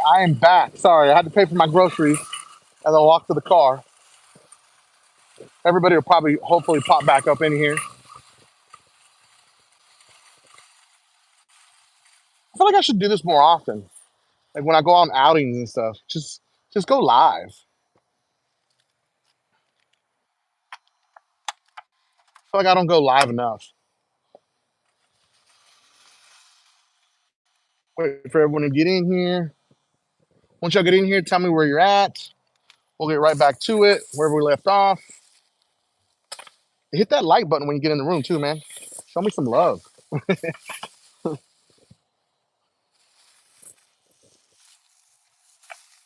I am back. Sorry, I had to pay for my groceries as I walked to the car. Everybody will probably, hopefully, pop back up in here. I feel like I should do this more often. Like when I go on outings and stuff, just go live. I feel like I don't go live enough. Wait for everyone to get in here. Once y'all get in here, tell me where you're at. We'll get right back to it, wherever we left off. Hit that like button when you get in the room too, man. Show me some love.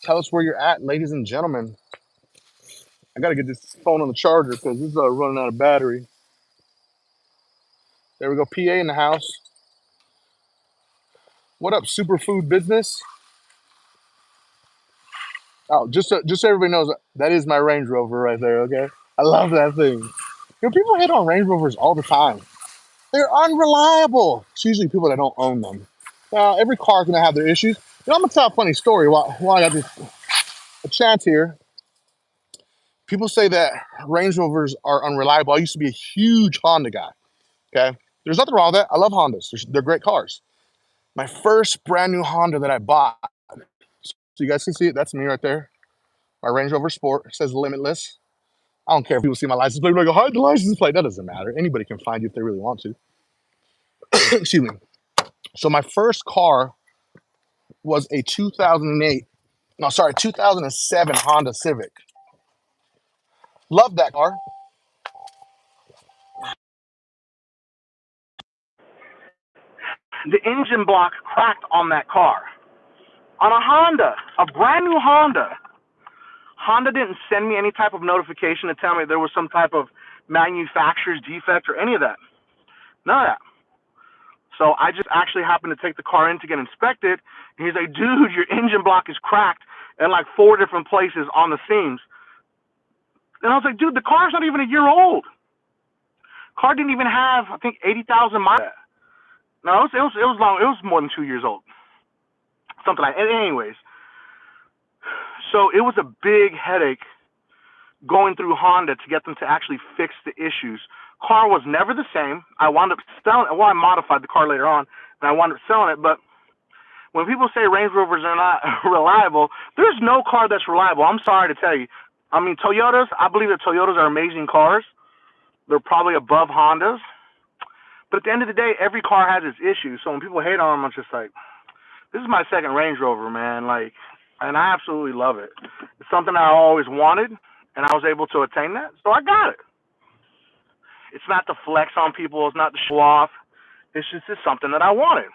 Tell us where you're at, ladies and gentlemen. I gotta get this phone on the charger because this is running out of battery. There we go. PA in the house. What up, superfood business? Oh, just so everybody knows, that is my Range Rover right there. Okay, I love that thing. You know, people hate on Range Rovers all the time. They're unreliable. It's usually people that don't own them. Now, every car is gonna have their issues. You know, I'm gonna tell a funny story while I got a chance here. People say that Range Rovers are unreliable. I used to be a huge Honda guy. Okay, there's nothing wrong with that. I love Hondas. They're great cars. My first brand new Honda that I bought. So you guys can see it. That's me right there. My Range Rover Sport. It says Limitless. I don't care if people see my license plate. Like, hide the license plate. That doesn't matter. Anybody can find you if they really want to. Excuse me. So my first car was a 2007 Honda Civic. Loved that car. The engine block cracked on that car. On a Honda, a brand new Honda. Honda didn't send me any type of notification to tell me there was some type of manufacturer's defect or any of that. None of that. So I just actually happened to take the car in to get inspected. And he's like, dude, your engine block is cracked in like 4 different places on the seams. And I was like, dude, the car's not even a year old. Car didn't even have, I think, 80,000 miles. No, it was long. It was more than 2 years old. Something like that. Anyways, so it was a big headache going through Honda to get them to actually fix the issues. Car was never the same. I wound up selling it. Well, I modified the car later on, and I wound up selling it. But when people say Range Rovers are not reliable, there's no car that's reliable. I'm sorry to tell you. I mean, Toyotas, I believe that Toyotas are amazing cars. They're probably above Hondas. But at the end of the day, every car has its issues. So when people hate on them, I'm just like, this is my second Range Rover, man. Like, and I absolutely love it. It's something I always wanted, and I was able to attain that, so I got it. It's not to flex on people. It's not to show off. It's just something that I wanted.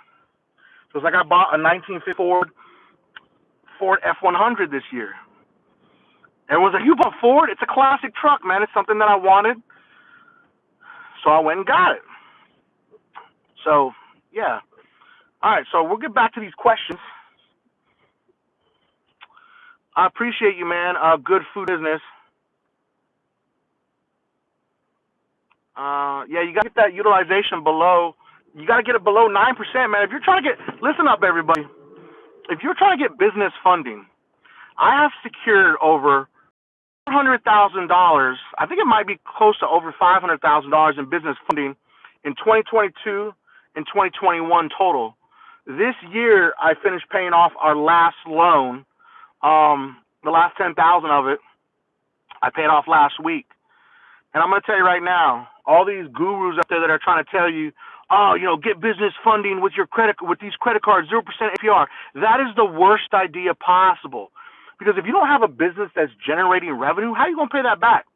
So it's like I bought a 1950 Ford F-100 this year. Everyone's like, you bought Ford? It's a classic truck, man. It's something that I wanted. So I went and got it. So, yeah. All right, so we'll get back to these questions. I appreciate you, man. Good food business. Yeah, you got to get that utilization below. You got to get it below 9%, man. If you're trying to listen up, everybody. If you're trying to get business funding, I have secured over $400,000. I think it might be close to over $500,000 in business funding in 2022 and 2021 total. This year, I finished paying off our last loan. The last 10,000 of it, I paid off last week. And I'm going to tell you right now, all these gurus out there that are trying to tell you, oh, you know, get business funding with these credit cards, 0% APR. That is the worst idea possible. Because if you don't have a business that's generating revenue, how are you going to pay that back?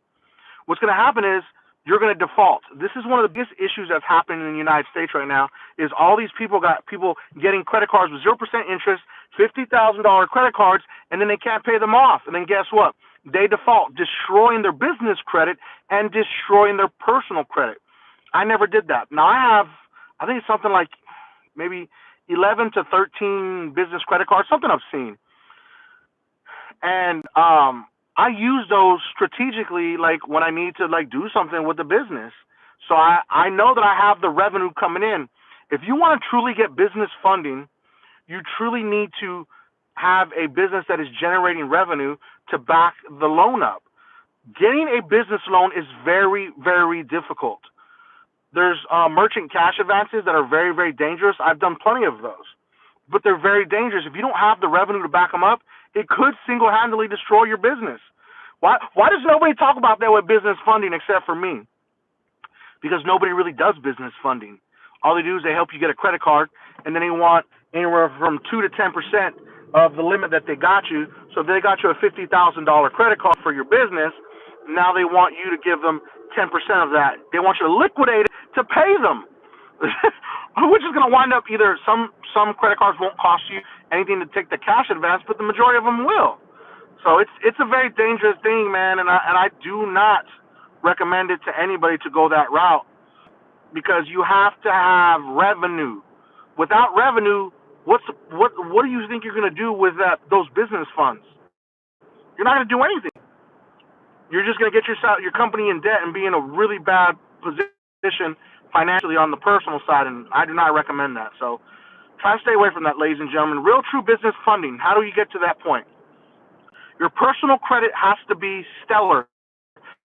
What's going to happen is you're going to default. This is one of the biggest issues that's happening in the United States right now, is all these people got people getting credit cards with 0% interest, $50,000 credit cards, and then they can't pay them off. And then guess what? They default, destroying their business credit and destroying their personal credit. I never did that. Now I think it's something like maybe 11 to 13 business credit cards, something I've seen. And I use those strategically, like when I need to like do something with the business. So I know that I have the revenue coming in. If you want to truly get business funding, you truly need to have a business that is generating revenue to back the loan up. Getting a business loan is very, very difficult. There's merchant cash advances that are very, very dangerous. I've done plenty of those, but they're very dangerous. If you don't have the revenue to back them up, it could single-handedly destroy your business. Why does nobody talk about that with business funding except for me? Because nobody really does business funding. All they do is they help you get a credit card, and then they want anywhere from 2 to 10% of the limit that they got you. So if they got you a $50,000 credit card for your business, now they want you to give them 10% of that. They want you to liquidate it to pay them, which is going to wind up either some credit cards won't cost you anything to take the cash advance, but the majority of them will. So it's a very dangerous thing, man, and I do not recommend it to anybody to go that route, because you have to have revenue. Without revenue, what do you think you're going to do with those business funds? You're not going to do anything. You're just going to get your company in debt and be in a really bad position financially on the personal side, and I do not recommend that. So try to stay away from that, ladies and gentlemen. Real true business funding. How do you get to that point? Your personal credit has to be stellar.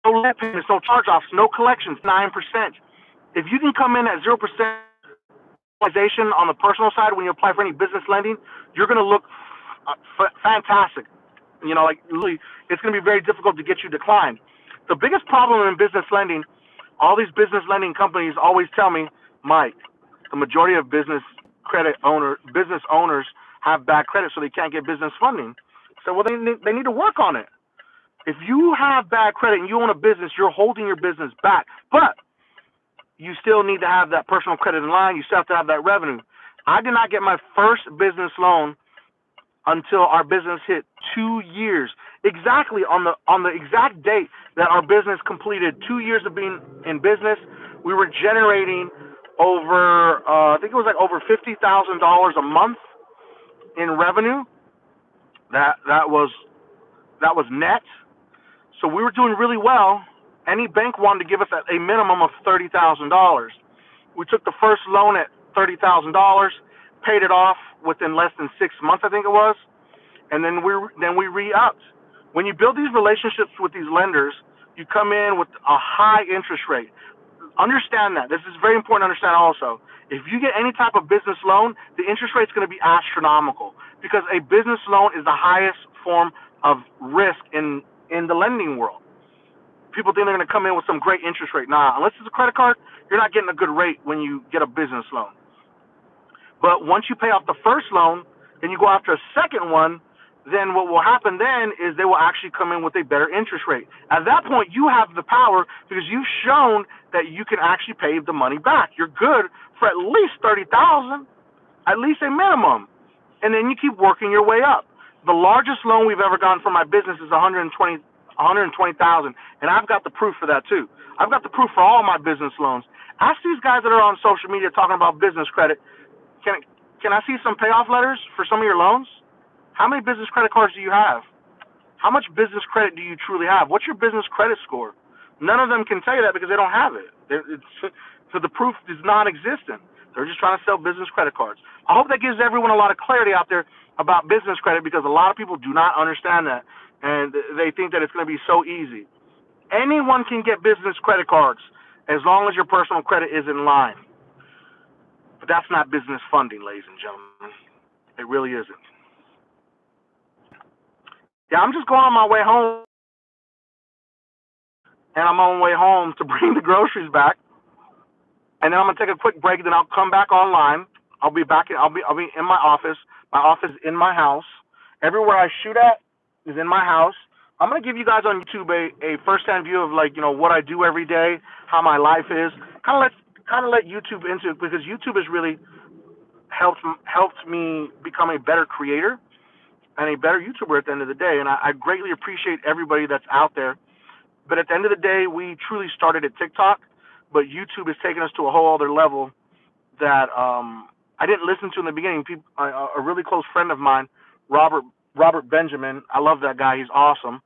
No late payments, no charge-offs, no collections, 9%. If you can come in at 0% on the personal side when you apply for any business lending, you're going to look fantastic. Really, it's going to be very difficult to get you declined. The biggest problem in business lending, all these business lending companies always tell me, Mike, the majority of business owners have bad credit, so they can't get business funding. So, well, they need to work on it. If you have bad credit and you own a business, you're holding your business back. But you still need to have that personal credit in line. You still have to have that revenue. I did not get my first business loan until our business hit 2 years. Exactly on the exact date that our business completed 2 years of being in business, we were generating over I think it was like over $50,000 a month in revenue. That was net. So we were doing really well. Any bank wanted to give us a minimum of $30,000. We took the first loan at $30,000, paid it off within less than 6 months, I think it was, and then we re-upped. When you build these relationships with these lenders, you come in with a high interest rate. Understand that. This is very important to understand also. If you get any type of business loan, the interest rate is going to be astronomical, because a business loan is the highest form of risk in the lending world. People think they're going to come in with some great interest rate. Nah, unless it's a credit card, you're not getting a good rate when you get a business loan. But once you pay off the first loan, and you go after a second one, then what will happen then is they will actually come in with a better interest rate. At that point, you have the power, because you've shown that you can actually pay the money back. You're good for at least $30,000, at least a minimum, and then you keep working your way up. The largest loan we've ever gotten for my business is $120,000, and I've got the proof for that too. I've got the proof for all my business loans. Ask these guys that are on social media talking about business credit. Can I see some payoff letters for some of your loans? How many business credit cards do you have? How much business credit do you truly have? What's your business credit score? None of them can tell you that, because they don't have it. So the proof is non-existent. They're just trying to sell business credit cards. I hope that gives everyone a lot of clarity out there about business credit, because a lot of people do not understand that, and they think that it's going to be so easy. Anyone can get business credit cards as long as your personal credit is in line. But that's not business funding, ladies and gentlemen. It really isn't. Yeah, I'm just going on my way home, and I'm on my way home to bring the groceries back, and then I'm gonna take a quick break. Then I'll come back online. I'll be back. I'll be in my office. My office is in my house. Everywhere I shoot at is in my house. I'm gonna give you guys on YouTube a first-hand view of, like, what I do every day, how my life is. Kind of let YouTube into it, because YouTube has really helped me become a better creator and a better YouTuber at the end of the day. And I greatly appreciate everybody that's out there. But at the end of the day, we truly started at TikTok, but YouTube has taken us to a whole other level that I didn't listen to in the beginning. A really close friend of mine, Robert Benjamin, I love that guy. He's awesome.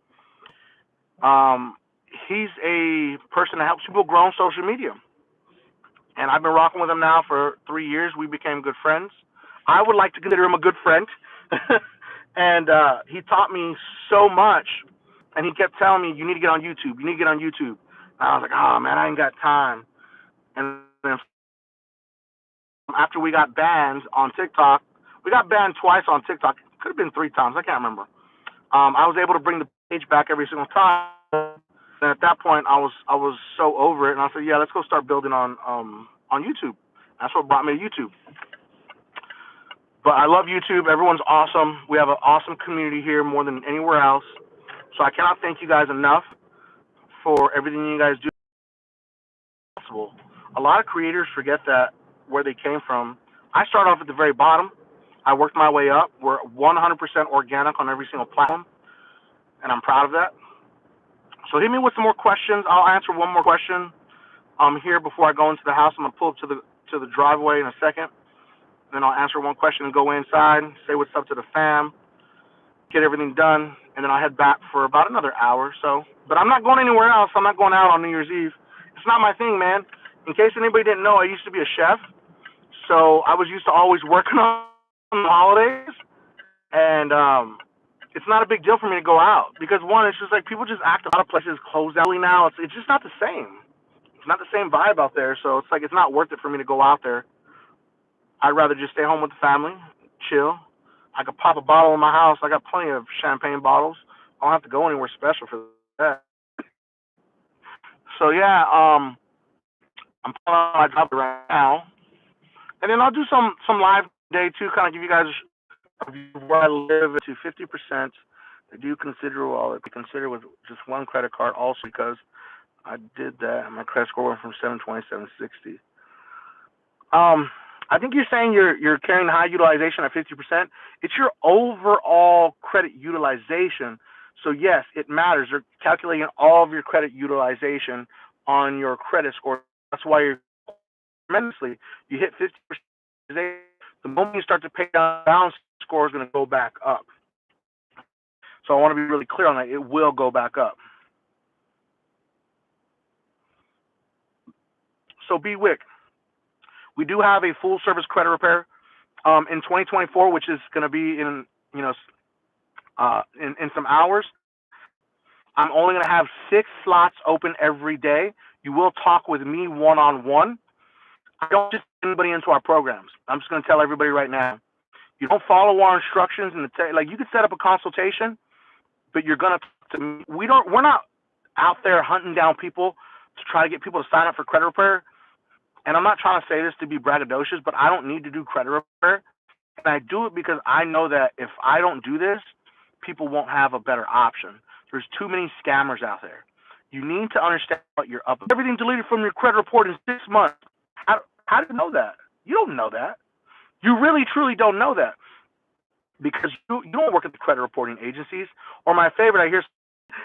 He's a person that helps people grow on social media. And I've been rocking with him now for 3 years. We became good friends. I would like to consider him a good friend. And he taught me so much, and he kept telling me, you need to get on YouTube. You need to get on YouTube. And I was like, oh, man, I ain't got time. And then after we got banned on TikTok, we got banned twice on TikTok. It could have been 3 times. I can't remember. I was able to bring the page back every single time. And at that point, I was so over it, and I said, yeah, let's go start building on YouTube. That's what brought me to YouTube. But I love YouTube. Everyone's awesome. We have an awesome community here more than anywhere else. So I cannot thank you guys enough for everything you guys do. A lot of creators forget that where they came from. I started off at the very bottom. I worked my way up. We're 100% organic on every single platform, and I'm proud of that. So hit me with some more questions. I'll answer one more question here before I go into the house. I'm gonna pull up to the driveway in a second. Then I'll answer one question and go inside, say what's up to the fam, get everything done, and then I'll head back for about another hour or so. But I'm not going anywhere else. I'm not going out on New Year's Eve. It's not my thing, man. In case anybody didn't know, I used to be a chef, so I was used to always working on the holidays, and it's not a big deal for me to go out because, one, it's just like people just act. A lot of places close early now. It's just not the same. It's not the same vibe out there, so it's like it's not worth it for me to go out there. I'd rather just stay home with the family, chill. I could pop a bottle in my house. I got plenty of champagne bottles. I don't have to go anywhere special for that. So yeah, I'm pulling on my job right now, and then I'll do some live day too, kind of give you guys a view of where I live to 50%. They do consider with just one credit card also because I did that and my credit score went from 720 to 760. I think you're saying you're carrying high utilization at 50%. It's your overall credit utilization. So yes, it matters. They're calculating all of your credit utilization on your credit score. That's why you're tremendously. You hit 50%. The moment you start to pay down, balance score is going to go back up. So I want to be really clear on that. It will go back up. So BWIC. We do have a full service credit repair in 2024, which is going to be in some hours. I'm only going to have 6 slots open every day. You will talk with me one-on-one. I don't just get anybody into our programs. I'm just going to tell everybody right now. You don't follow our instructions, and like you could set up a consultation, but you're going to. We're not out there hunting down people to try to get people to sign up for credit repair. And I'm not trying to say this to be braggadocious, but I don't need to do credit repair. And I do it because I know that if I don't do this, people won't have a better option. There's too many scammers out there. You need to understand what you're up. Everything deleted from your credit report in 6 months. How do you know that? You don't know that. You really, truly don't know that. Because you don't work at the credit reporting agencies. Or my favorite, I hear,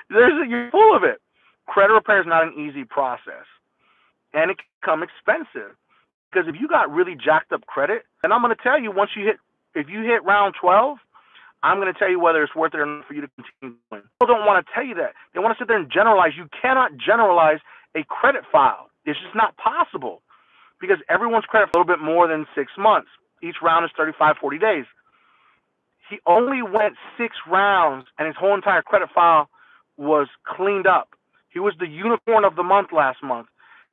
you're full of it. Credit repair is not an easy process. And it can become expensive. Because if you got really jacked up credit, and I'm going to tell you, if you hit round 12, I'm going to tell you whether it's worth it or not for you to continue doing. People don't want to tell you that. They want to sit there and generalize. You cannot generalize a credit file. It's just not possible. Because everyone's credit is a little bit more than 6 months. Each round is 35, 40 days. He only went 6 rounds, and his whole entire credit file was cleaned up. He was the unicorn of the month last month.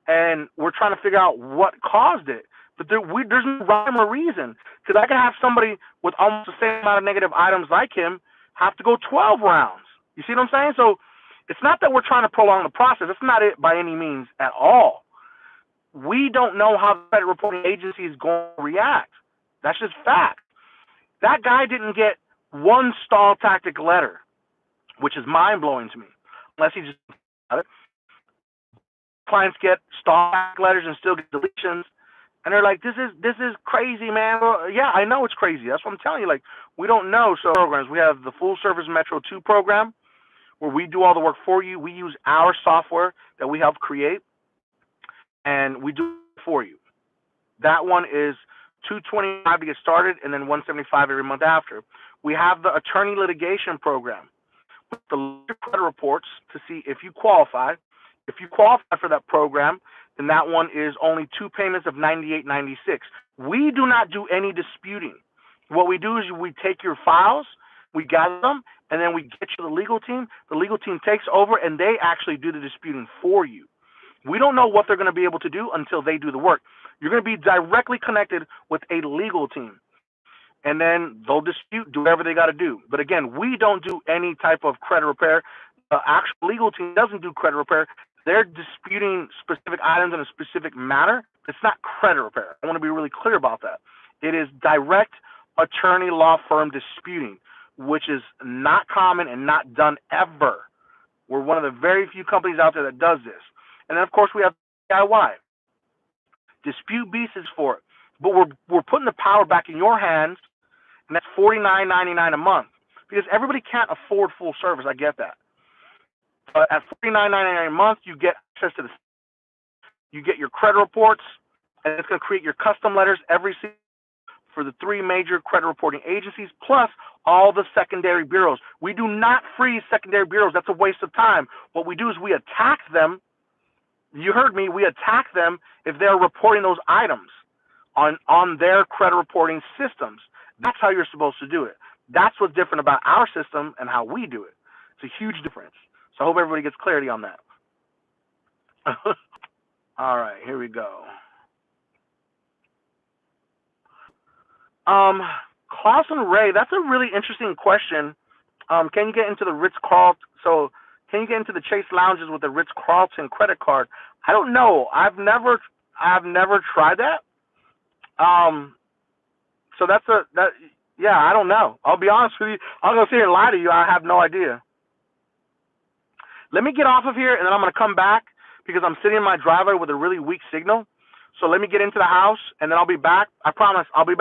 And we're trying to figure out what caused it. But there's no rhyme or reason. Because I can have somebody with almost the same amount of negative items like him have to go 12 rounds. You see what I'm saying? So it's not that we're trying to prolong the process. That's not it by any means at all. We don't know how the credit reporting agency is going to react. That's just fact. That guy didn't get one stall tactic letter, which is mind-blowing to me, unless he just got it. Clients get stall letters and still get deletions, and they're like, "This is crazy, man." Well, yeah, I know it's crazy. That's what I'm telling you. Like, we don't know. So programs, we have the full service Metro 2 program, where we do all the work for you. We use our software that we help create, and we do it for you. That one is $225 to get started, and then $175 every month after. We have the attorney litigation program with the credit reports to see if you qualify. If you qualify for that program, then that one is only 2 payments of $98.96. We do not do any disputing. What we do is we take your files We gather them, and then we get you the legal team. The legal team takes over, and they actually do the disputing for you. We don't know what they're going to be able to do until they do the work. You're going to be directly connected with a legal team, and then they'll dispute, do whatever they got to do. But again, we don't do any type of credit repair. The actual legal team doesn't do credit repair. They're disputing specific items in a specific matter. It's not credit repair. I want to be really clear about that. It is direct attorney law firm disputing, which is not common and not done ever. We're one of the very few companies out there that does this. And then, of course, we have DIY. Dispute Beast is for it. But we're putting the power back in your hands, and that's $49.99 a month. Because everybody can't afford full service. I get that. But at $49.99 a month, you get access to you get your credit reports, and it's going to create your custom letters every single for the 3 major credit reporting agencies, plus all the secondary bureaus. We do not freeze secondary bureaus. That's a waste of time. What we do is we attack them. You heard me. We attack them if they're reporting those items on their credit reporting systems. That's how you're supposed to do it. That's what's different about our system and how we do it. It's a huge difference. So I hope everybody gets clarity on that. All right, here we go. Klaus and Ray, that's a really interesting question. Can you get into the Ritz-Carlton? So can you get into the Chase lounges with the Ritz-Carlton credit card? I don't know. I've never tried that. So yeah, I don't know. I'll be honest with you. I'm gonna sit here and lie to you. I have no idea. Let me get off of here, and then I'm gonna come back because I'm sitting in my driveway with a really weak signal. So let me get into the house, and then I'll be back. I promise I'll be back.